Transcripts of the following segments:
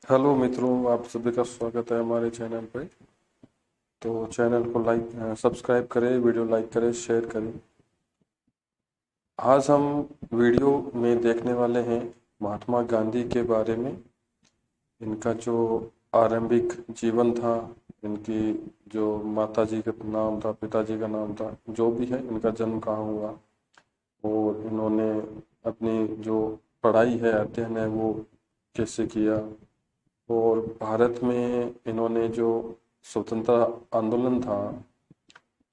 Hello मित्रों, आप सभी का स्वागत है हमारे चैनल पे। तो चैनल को सब्सक्राइब करें, वीडियो लाइक करें, शेयर करें। आज हम वीडियो में देखने वाले हैं महात्मा गांधी के बारे में। इनका जो आरंभिक जीवन था, इनकी जो माता जी का नाम था, पिताजी का नाम था, जो भी है, इनका जन्म कहाँ हुआ और इन्होंने अपनी जो पढ़ाई है, अध्ययन है, वो कैसे किया। और भारत में इन्होंने जो स्वतंत्रता आंदोलन था,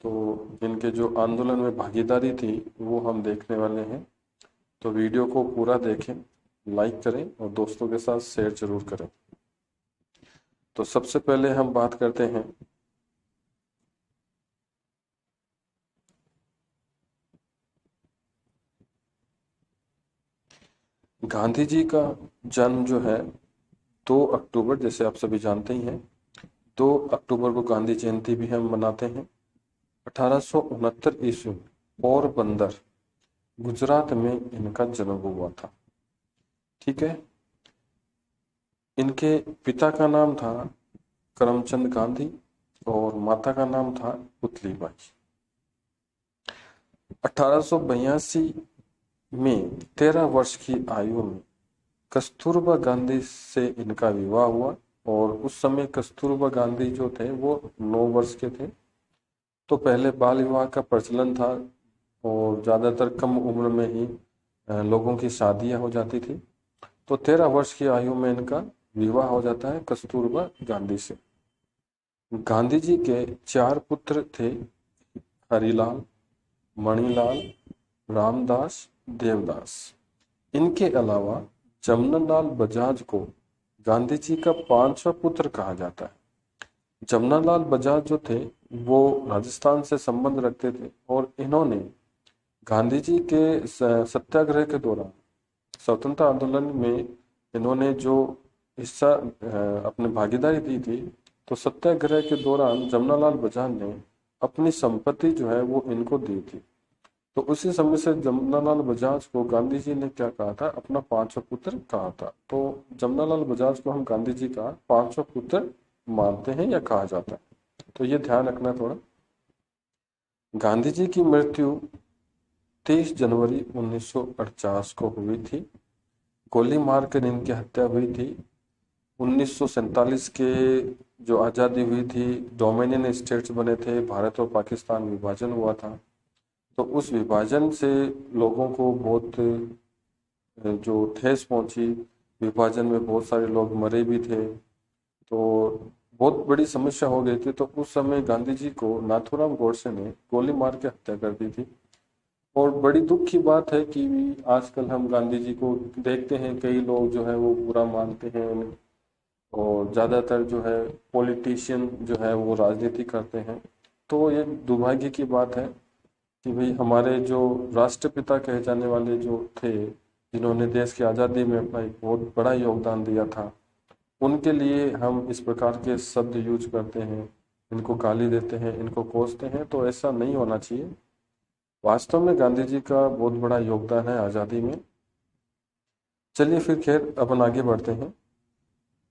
तो इनके जो आंदोलन में भागीदारी थी, वो हम देखने वाले हैं। तो वीडियो को पूरा देखें, लाइक करें और दोस्तों के साथ शेयर जरूर करें। तो सबसे पहले हम बात करते हैं गांधी जी का जन्म जो है 2 अक्टूबर, जैसे आप सभी जानते ही हैं। 2 अक्टूबर को गांधी जयंती भी हम मनाते हैं। 1869 ईस्वी में पोरबंदर, गुजरात में इनका जन्म हुआ था। ठीक है। इनके पिता का नाम था करमचंद गांधी और माता का नाम था पुतलीबाई। 1882 में 13 वर्ष की आयु में कस्तूरबा गांधी से इनका विवाह हुआ। और उस समय कस्तूरबा गांधी जो थे वो 9 वर्ष के थे। तो पहले बाल विवाह का प्रचलन था और ज़्यादातर कम उम्र में ही लोगों की शादियां हो जाती थी। तो 13 वर्ष की आयु में इनका विवाह हो जाता है कस्तूरबा गांधी से। गांधी जी के 4 पुत्र थे, हरिलाल, मणिलाल, रामदास, देवदास। इनके अलावा जमनालाल बजाज को गांधी जी का 5वां पुत्र कहा जाता है। जमनालाल बजाज जो थे वो राजस्थान से संबंध रखते थे और इन्होंने गांधी जी के सत्याग्रह के दौरान, स्वतंत्रता आंदोलन में इन्होंने जो हिस्सा अपने भागीदारी दी थी, तो सत्याग्रह के दौरान जमनालाल बजाज ने अपनी संपत्ति जो है वो इनको दी थी। तो उसी समय से जमनालाल बजाज को गांधी जी ने क्या कहा था, अपना 5वां पुत्र कहा था। तो जमनालाल बजाज को हम गांधी जी का 5वां पुत्र मानते हैं या कहा जाता है। तो ये ध्यान रखना थोड़ा। गांधी जी की मृत्यु 23 जनवरी 1948 को हुई थी। गोली मारकर इनकी हत्या हुई थी। 1947 के जो आज़ादी हुई थी, डोमिनियन स्टेट्स बने थे, भारत और पाकिस्तान विभाजन हुआ था। तो उस विभाजन से लोगों को बहुत जो ठेस पहुंची। विभाजन में बहुत सारे लोग मरे भी थे। तो बहुत बड़ी समस्या हो गई थी। तो उस समय गांधी जी को नाथूराम गोडसे ने गोली मार के हत्या कर दी थी। और बड़ी दुख की बात है कि आजकल हम गांधी जी को देखते हैं, कई लोग जो है वो बुरा मानते हैं उन्हें। और ज़्यादातर जो है पॉलिटिशियन जो है वो राजनीति करते हैं। तो ये दुर्भाग्य की बात है कि भाई हमारे जो राष्ट्रपिता कहे जाने वाले जो थे, जिन्होंने देश की आज़ादी में अपना एक बहुत बड़ा योगदान दिया था, उनके लिए हम इस प्रकार के शब्द यूज करते हैं, इनको गाली देते हैं, इनको कोसते हैं। तो ऐसा नहीं होना चाहिए। वास्तव में गांधी जी का बहुत बड़ा योगदान है आज़ादी में। चलिए फिर खैर अपन आगे बढ़ते हैं।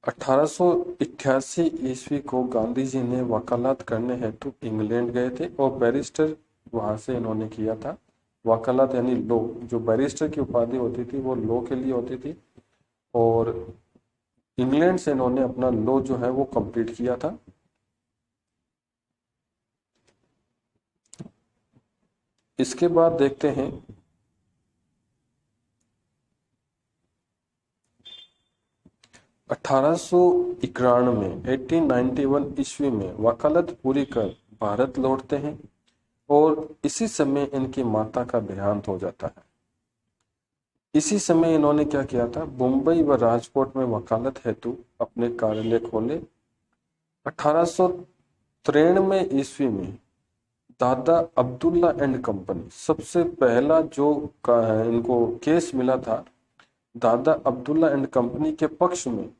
1888 ईस्वी को गांधी जी ने वकालत करने हेतु इंग्लैंड गए थे और बैरिस्टर वहां से इन्होंने किया था। वकालत यानी लॉ, जो बैरिस्टर की उपाधि होती थी वो लॉ के लिए होती थी। और इंग्लैंड से इन्होंने अपना लॉ जो है वो कंप्लीट किया था। इसके बाद देखते हैं 1891 1891 ईस्वी में वकालत पूरी कर भारत लौटते हैं और इसी समय इनकी माता का देहांत हो जाता है। इसी समय इन्होंने क्या किया था, मुंबई व राजकोट में वकालत हेतु अपने कार्यालय खोले। 1893 ईस्वी में दादा अब्दुल्ला एंड कंपनी, सबसे पहला जो इनको केस मिला था, दादा अब्दुल्ला एंड कंपनी के पक्ष में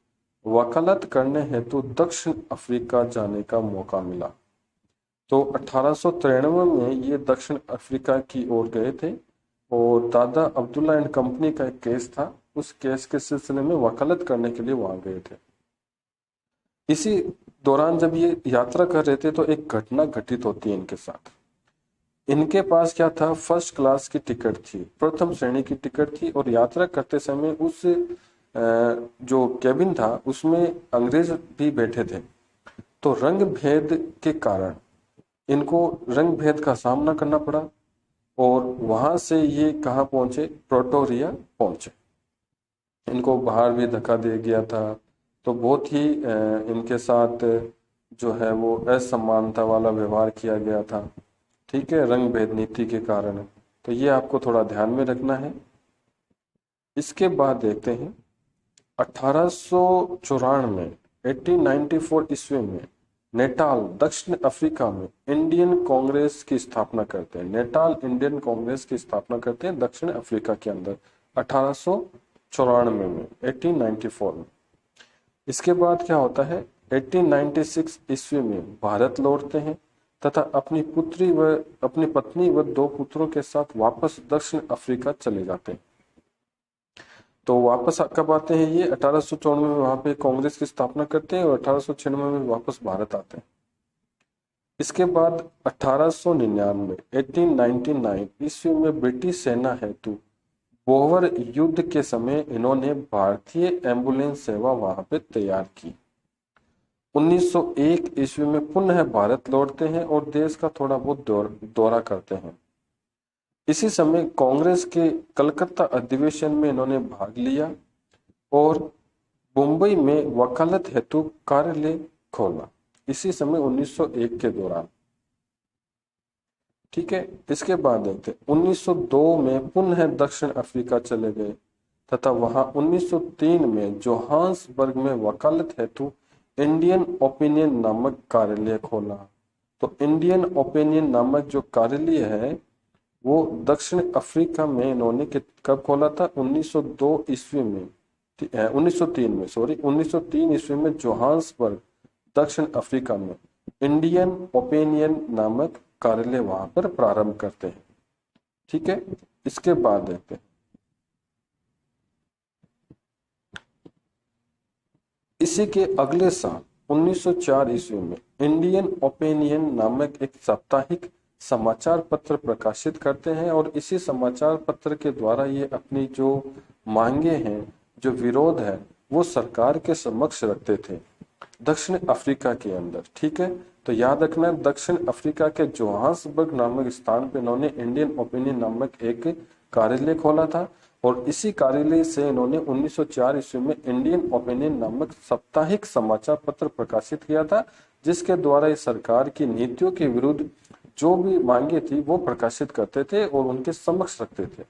वकालत करने हेतु दक्षिण अफ्रीका जाने का मौका मिला। तो 1893 में ये दक्षिण अफ्रीका की ओर गए थे और दादा अब्दुल्ला एंड कंपनी का एक केस था, उस केस के सिलसिले में वकालत करने के लिए वहां गए थे। इसी दौरान जब ये यात्रा कर रहे थे तो एक घटना घटित होती है इनके साथ। इनके पास क्या था, फर्स्ट क्लास की टिकट थी, प्रथम श्रेणी की टिकट थी, और यात्रा करते समय उस जो केबिन था उसमें अंग्रेज भी बैठे थे। तो रंग भेद के कारण इनको रंग भेद का सामना करना पड़ा, और वहां से ये कहाँ पहुंचे, प्रोटोरिया पहुंचे। इनको बाहर भी धक्का दे गया था। तो बहुत ही इनके साथ जो है वो असमानता वाला व्यवहार किया गया था, ठीक है, रंग भेद नीति के कारण। तो ये आपको थोड़ा ध्यान में रखना है। इसके बाद देखते हैं 1894 1894 ईस्वी में नेटाल दक्षिण अफ्रीका में इंडियन कांग्रेस की स्थापना करते हैं। नेटाल इंडियन कांग्रेस की स्थापना करते हैं दक्षिण अफ्रीका के अंदर 1894 में, 1894 में। इसके बाद क्या होता है, 1896 ईस्वी में भारत लौटते हैं तथा अपनी पत्नी व 2 पुत्रों के साथ वापस दक्षिण अफ्रीका चले जाते हैं। तो वापस कब आते हैं ये, 1894 में वहां पे कांग्रेस की स्थापना करते हैं, और 1896 में वापस भारत आते हैं। इसके बाद 1899 1899 ईस्वी में ब्रिटिश सेना हेतु बोहर युद्ध के समय इन्होंने भारतीय एम्बुलेंस सेवा वहां पे तैयार की। 1901 ईस्वी में पुनः भारत लौटते हैं और देश का थोड़ा बहुत दौरा करते हैं। इसी समय कांग्रेस के कलकत्ता अधिवेशन में इन्होंने भाग लिया और मुंबई में वकालत हेतु कार्यालय खोला, इसी समय 1901 के दौरान, ठीक है। इसके बाद देखते 1902 में पुनः दक्षिण अफ्रीका चले गए तथा वहां 1903 में जोहान्सबर्ग में वकालत हेतु इंडियन ओपिनियन नामक कार्यालय खोला। तो इंडियन ओपिनियन नामक जो कार्यालय है वो दक्षिण अफ्रीका में इन्होंने कब खोला था, 1902 ईस्वी में, 1903 में, सॉरी 1903 ईस्वी में जोहान्सबर्ग दक्षिण अफ्रीका में इंडियन ओपिनियन नामक कार्यालय वहां पर प्रारंभ करते हैं, ठीक है। इसके बाद देखते हैं इसी के अगले साल 1904 ईस्वी में इंडियन ओपिनियन नामक एक साप्ताहिक समाचार पत्र प्रकाशित करते हैं, और इसी समाचार पत्र के द्वारा ये अपनी जो मांगे हैं, जो विरोध है, वो सरकार के समक्ष रखते थे दक्षिण अफ्रीका के अंदर, ठीक है। तो याद रखना, दक्षिण अफ्रीका के जोहान्सबर्ग नामक स्थान पर इन्होंने इंडियन ओपिनियन नामक एक कार्यालय खोला था, और इसी कार्यालय से इन्होंने 1904 ईस्वी में इंडियन ओपिनियन नामक साप्ताहिक समाचार पत्र प्रकाशित किया था, जिसके द्वारा इस सरकार की नीतियों के विरुद्ध जो भी मांगे थी वो प्रकाशित करते थे और उनके समक्ष रखते थे।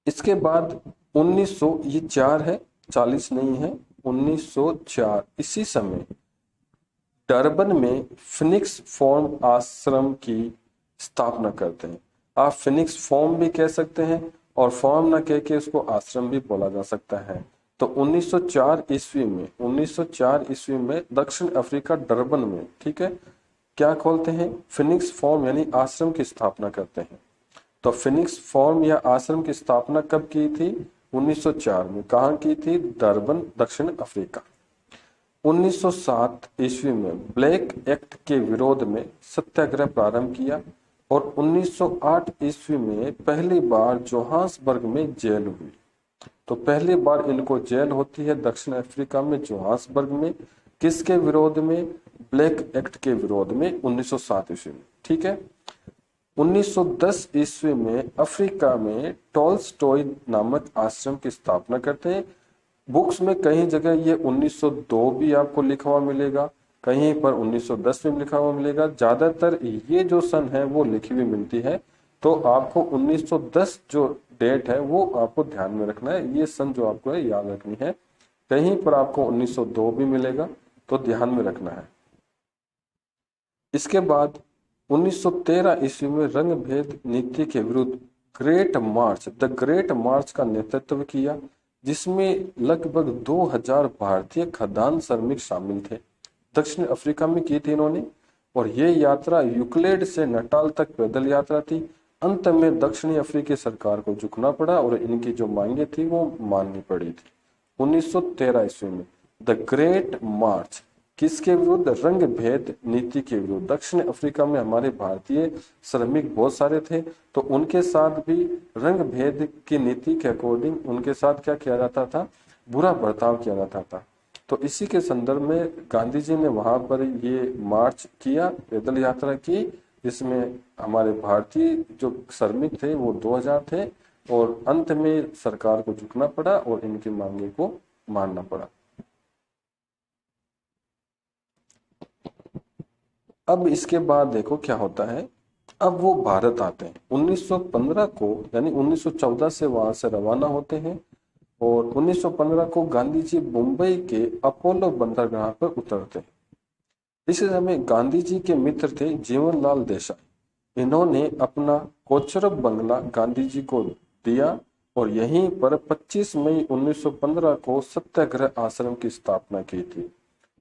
इसके बाद 1900, ये 4 है, 40 नहीं है, 1904 इसी समय डरबन में फिनिक्स फॉर्म आश्रम की स्थापना करते हैं। आप फिनिक्स फॉर्म भी कह सकते हैं और फॉर्म ना कह के उसको आश्रम भी बोला जा सकता है। तो 1904 ईस्वी में दक्षिण अफ्रीका डरबन में, ठीक है, क्या खोलते हैं, फिनिक्स फॉर्म यानी आश्रम की स्थापना करते हैं। तो फिनिक्स फॉर्म या आश्रम की स्थापना कब की थी, 1904 में। कहाँ की थी, डरबन दक्षिण अफ्रीका। 1907 ईस्वी में ब्लैक एक्ट के विरोध में सत्याग्रह प्रारंभ किया, और 1908 ईस्वी में पहली बार जोहान्सबर्ग में जेल हुई। तो पहली बार इनको जेल होती है दक्षिण अफ्रीका में, जोहान्सबर्ग में, किसके विरोध में, ब्लैक एक्ट के विरोध में, 1907 ईस्वी में, ठीक है। 1910 ईस्वी में अफ्रीका में टॉल्स्टॉय नामक आश्रम की स्थापना करते हैं। बुक्स में कहीं जगह ये 1902 भी आपको लिखा हुआ मिलेगा, कहीं पर 1910 में लिखा हुआ मिलेगा। ज्यादातर ये जो सन है वो लिखी हुई मिलती है, तो आपको 1910 जो डेट है वो आपको ध्यान में रखना है, ये सन जो आपको है याद रखनी है। कहीं पर आपको 1902 भी मिलेगा, तो ध्यान में रखना है। इसके बाद 1913 ईस्वी में रंग भेद नीति के विरुद्ध द ग्रेट मार्च का नेतृत्व किया, जिसमें लगभग 2000 भारतीय खदान श्रमिक शामिल थे। दक्षिण अफ्रीका में की थी इन्होंने, और ये यात्रा यूक्लेड से नटाल तक पैदल यात्रा थी। अंत में दक्षिणी अफ्रीकी सरकार को झुकना पड़ा और इनकी जो मांगे थी वो माननी पड़ी थी। 1913 ईस्वी में द ग्रेट मार्च किसके विरुद्ध? रंग भेद नीति के विरुद्ध। दक्षिण अफ्रीका में हमारे भारतीय श्रमिक बहुत सारे थे, तो उनके साथ भी रंग भेद की नीति के अकॉर्डिंग उनके साथ क्या किया जाता था? बुरा बर्ताव किया जाता था। तो इसी के संदर्भ में गांधी जी ने वहां पर ये मार्च किया, पैदल यात्रा की, जिसमें हमारे भारतीय जो श्रमिक थे वो 2000 थे, और अंत में सरकार को झुकना पड़ा और इनकी मांगे को मानना पड़ा। अब इसके बाद देखो क्या होता है। अब वो भारत आते हैं 1915 को, यानी 1914 से वहां से रवाना होते हैं, और 1915 को गांधी जी मुंबई के अपोलो बंदरगाह पर उतरते हैं। इस समय गांधी जी के मित्र थे जीवनलाल देसाई। इन्होंने अपना कोचरब बंगला गांधी जी को दिया, और यहीं पर 25 मई 1915 को सत्याग्रह आश्रम की स्थापना की थी।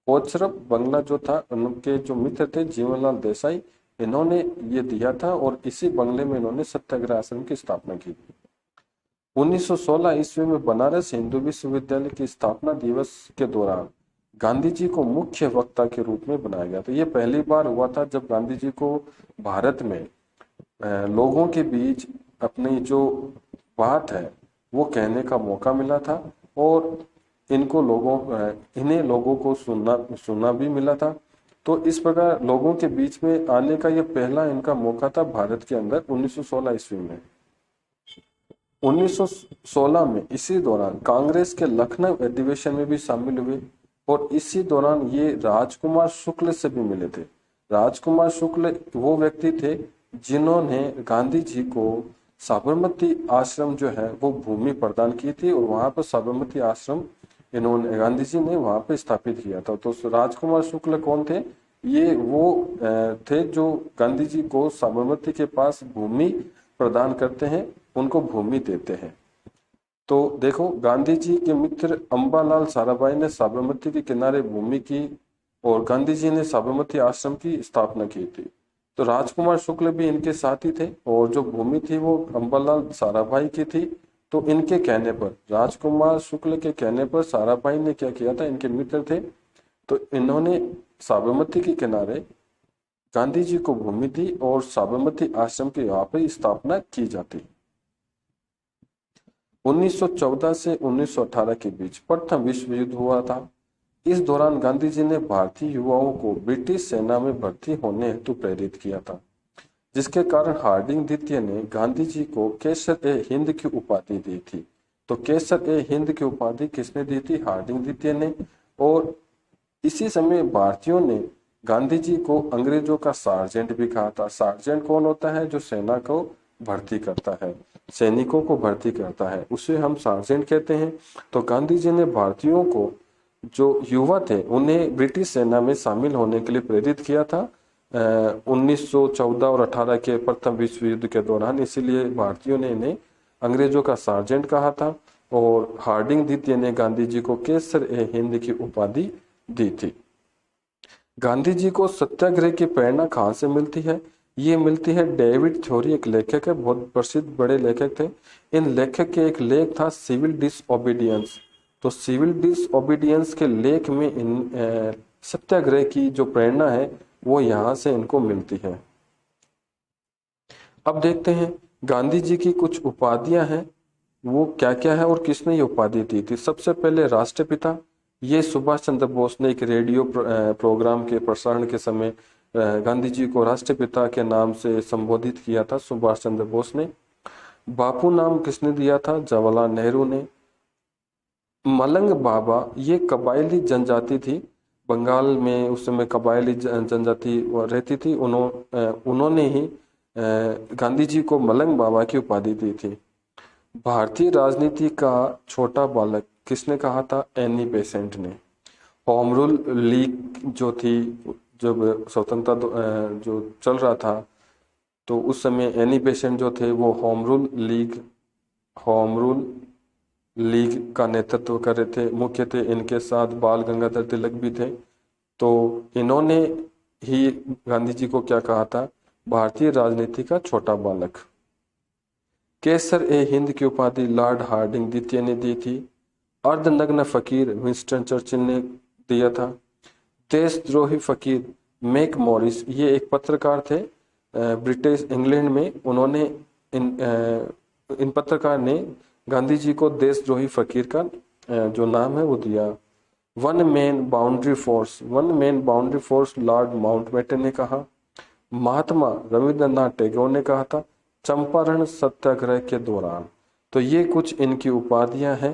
कोचरब बंगला जो था, उनके जो मित्र थे जीवनलाल देसाई, इन्होंने ये दिया था, और इसी बंगले में इन्होंने सत्याग्रह आश्रम की स्थापना की थी। 1916 ईस्वी में बनारस हिंदू विश्वविद्यालय की स्थापना दिवस के दौरान गांधी जी को मुख्य वक्ता के रूप में बनाया गया था। ये पहली बार हुआ था जब गांधी जी को भारत में लोगों के बीच अपनी जो बात है वो कहने का मौका मिला था, और इन्हें लोगों को सुनना भी मिला था। तो इस प्रकार लोगों के बीच में आने का यह पहला इनका मौका था भारत के अंदर 1916 ईस्वी में। 1916 में इसी दौरान कांग्रेस के लखनऊ अधिवेशन में भी शामिल हुए, और इसी दौरान ये राजकुमार शुक्ल से भी मिले थे। राजकुमार शुक्ल वो व्यक्ति थे जिन्होंने गांधी जी को साबरमती आश्रम जो है वो भूमि प्रदान की थी, और वहां पर साबरमती आश्रम इन्होंने गांधी जी ने वहां पर स्थापित किया था। तो राजकुमार शुक्ल कौन थे? ये वो थे जो गांधी जी को साबरमती के पास भूमि प्रदान करते हैं, उनको भूमि देते हैं। तो देखो, गांधी जी के मित्र अंबालाल साराभाई ने साबरमती के किनारे भूमि की, और गांधी जी ने साबरमती आश्रम की स्थापना की थी। तो राजकुमार शुक्ल भी इनके साथ ही थे, और जो भूमि थी वो अंबालाल साराभाई की थी। तो इनके कहने पर, राजकुमार शुक्ल के कहने पर साराभाई ने क्या किया था, इनके मित्र थे, तो इन्होंने साबरमती के किनारे गांधी जी को भूमि दी, और साबरमती आश्रम की यहाँ पर स्थापना की जाती। 1914 से 1918 के बीच प्रथम विश्व युद्ध हुआ था। इस दौरान गांधी जी ने भारतीय युवाओं को ब्रिटिश सेना में भर्ती होने हेतु प्रेरित किया था, जिसके कारण हार्डिंग द्वितीय ने गांधी जी को केसर ए हिंद की उपाधि दी थी। तो केसर ए हिंद की उपाधि किसने दी थी? हार्डिंग द्वितीय ने। और इसी समय भारतीयों ने गांधी जी को अंग्रेजों का सार्जेंट भी कहा था। सार्जेंट कौन होता है? जो सेना को भर्ती करता है, सैनिकों को भर्ती करता है, उसे हम सार्जेंट कहते हैं। तो गांधी जी ने भारतीयों को, जो युवा थे, उन्हें ब्रिटिश सेना में शामिल होने के लिए प्रेरित किया था 1914 और 18 के प्रथम विश्व युद्ध के दौरान। इसीलिए भारतीयों ने इन्हें अंग्रेजों का सार्जेंट कहा था, और हार्डिंग द्वितीय ने गांधी जी को केसर ए हिंद की उपाधि दी थी। गांधी जी को सत्याग्रह की प्रेरणा कहाँ से मिलती है? ये मिलती है डेविड थ्योरी, एक लेखक है, बहुत प्रसिद्ध बड़े लेखक थे। इन लेखक के एक लेख था सिविल डिसओबीडियंस। तो सिविल डिसओबीडियंस के लेख में इन सत्याग्रह की जो प्रेरणा है वो यहाँ से इनको मिलती है। अब देखते हैं गांधी जी की कुछ उपाधियां हैं, वो क्या क्या है और किसने ये उपाधि दी थी। सबसे पहले राष्ट्रपिता, ये सुभाष चंद्र बोस ने एक रेडियो प्रोग्राम के प्रसारण के समय गांधी जी को राष्ट्रपिता के नाम से संबोधित किया था सुभाष चंद्र बोस ने। बापू नाम किसने दिया था? जवाहरलाल नेहरू ने। मलंग बाबा, ये कबायली जनजाति थी, बंगाल में उस समय कबायली जनजाति रहती थी, उन्होंने ही गांधी जी को मलंग बाबा की उपाधि दी थी। भारतीय राजनीति का छोटा बालक किसने कहा था? एनी बेसेंट ने। होम रूल लीग जो थी, जब स्वतंत्रता जो चल रहा था, तो उस समय एनी बेसेंट जो थे वो होम रूल लीग का नेतृत्व कर रहे थे। मुख्य थे, इनके साथ बाल गंगाधर तिलक भी थे। तो इन्होंने ही गांधी जी को क्या कहा था? भारतीय राजनीति का छोटा बालक। केसर ए हिंद की उपाधि लॉर्ड हार्डिंग द्वितीय ने दी थी। अर्धनग्न फकीर विंस्टन चर्चिल ने दिया था। देशद्रोही फकीर मैक मॉरिस, ये एक पत्रकार थे ब्रिटिश इंग्लैंड में। उन्होंने इन पत्रकार ने गांधी जी को देशद्रोही फकीर का जो नाम है वो दिया। One man boundary force, one man boundary force Lord Mountbatten ने कहा। महात्मा रविंद्रनाथ टैगोर ने कहा था चंपारण सत्याग्रह के दौरान। तो ये कुछ इनकी उपाधियां हैं।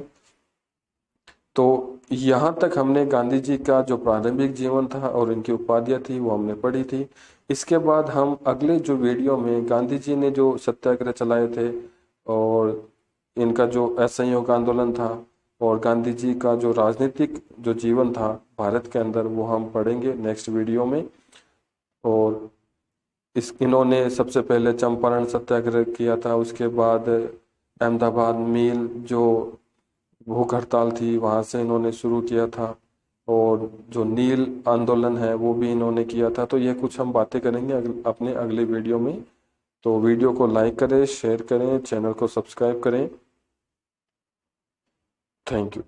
तो यहाँ तक हमने गांधी जी का जो प्रारंभिक जीवन था और इनकी उपाधियां थी वो हमने पढ़ी थी। इसके बाद हम अगले जो वीडियो में गांधी जी ने जो सत्याग्रह चलाए थे और इनका जो असहयोग आंदोलन था और गांधी जी का जो राजनीतिक जो जीवन था भारत के अंदर, वो हम पढ़ेंगे नेक्स्ट वीडियो में। और इन्होंने सबसे पहले चंपारण सत्याग्रह किया था, उसके बाद अहमदाबाद मिल जो भूख हड़ताल थी वहाँ से इन्होंने शुरू किया था, और जो नील आंदोलन है वो भी इन्होंने किया था। तो ये कुछ हम बातें करेंगे अपने अगले वीडियो में। तो वीडियो को लाइक करें, शेयर करें, चैनल को सब्सक्राइब करें। Thank you.